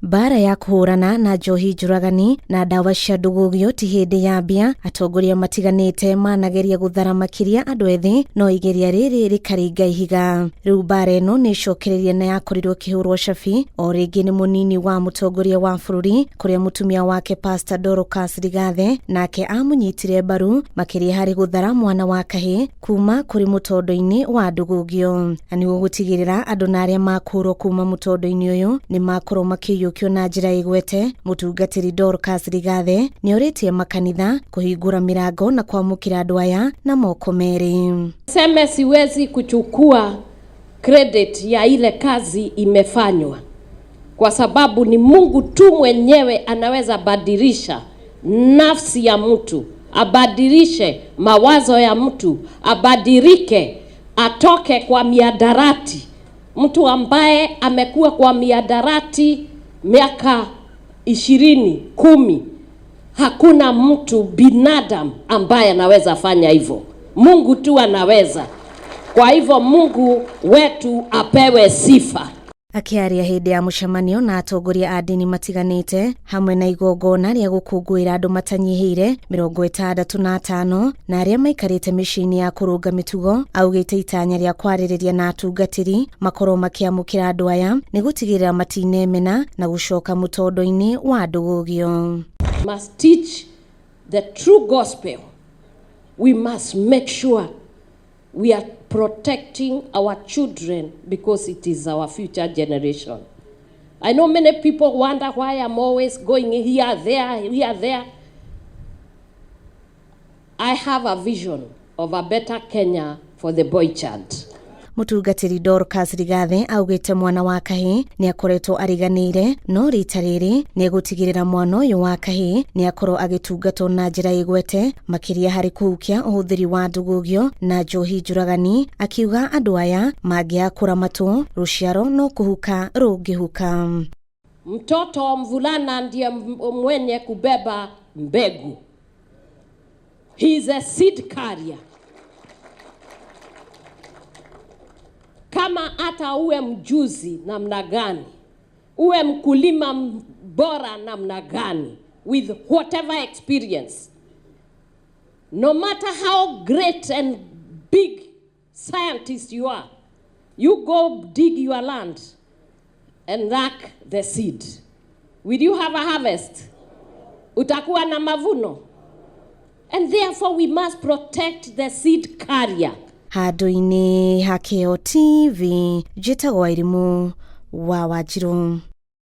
Bara ya kuhurana na njohi njuragani na ndawa cia ndugugio ti hindi yambia. Atongoria matiganite manageria guthara makiria andu ethi, no igeria riri rikaringa ihiga. Riu bara ino ni icokererie na yakorirwo kihurwo cabi o ringi ni munini wa mutongoria wa bururi, kuria mutumia wake Pastor Dorcas Rigathi nake amunyitire mbaru makiria hari guthara mwana wa kahi kuma kuri mutondo-ini wa ndugugio. Aniguo gutigirira andu na aria makurwo kuma mutondo-ini uyu ni makorwo makiyukio na njira igwete. Mutungatiri Dorcas Rigathi ni oritie makanitha kuhingura mirango na kwamukira andu aya na moko meri. Sema siwezi kuchukua credit ya ile kazi imefanywa, kwa sababu ni Mungu tu mwenyewe anaweza badilisha nafsi ya mtu, abadilishe mawazo ya mtu, abadilike, atoke kwa miadarati. Mtu ambaye amekuwa kwa miadarati miaka 20, 10, hakuna mtu binadamu ambaye anaweza fanya hivyo. Mungu tu anaweza. Kwa hivyo Mungu wetu apewe sifa. Akiaria hindi ya mucemanio na atongoria a dini matiganite hamwe na igongona ria gukungwira andu matanyihire 65 na aria maikarite micini ya kurunga mitugo, augite itanya ria kwaririria na atungatiri makorwo makiamukira andu aya ni gutigirira matinemena na gucoka mutondo-ini wa ndugugio. Must teach the true gospel. We must make sure we are protecting our children because it is our future generation. I know many people wonder why I'm always going here, there. I have a vision of a better Kenya for the boy child. Mutungatiri Dorcas Rigathi augite mwana wa kahi ni akoretwo ariganire, no rita riri ni gutigirira mwana uyu wa kahi ni akorwo agitungatwo na njira igwete makiria hari kuhukia uhuthiri wa ndugugio na njohi njuragani, akiuga andu aya mangiakura matu ruciaro no kuhuka rungihuka. Mtoto mvulana ndiye mwenye kubeba mbegu. He is a seed carrier. Kama hata uwe mjuzi namna gani, uwe mkulima bora namna gani, with whatever experience, no matter how great and big scientist you are, you go dig your land and rack the seed. Will you have a harvest? Utakuwa na mavuno. And therefore we must protect the seed carrier. Handu-ini ha KO TV, njitagwo Wairimu wa Wanjiru.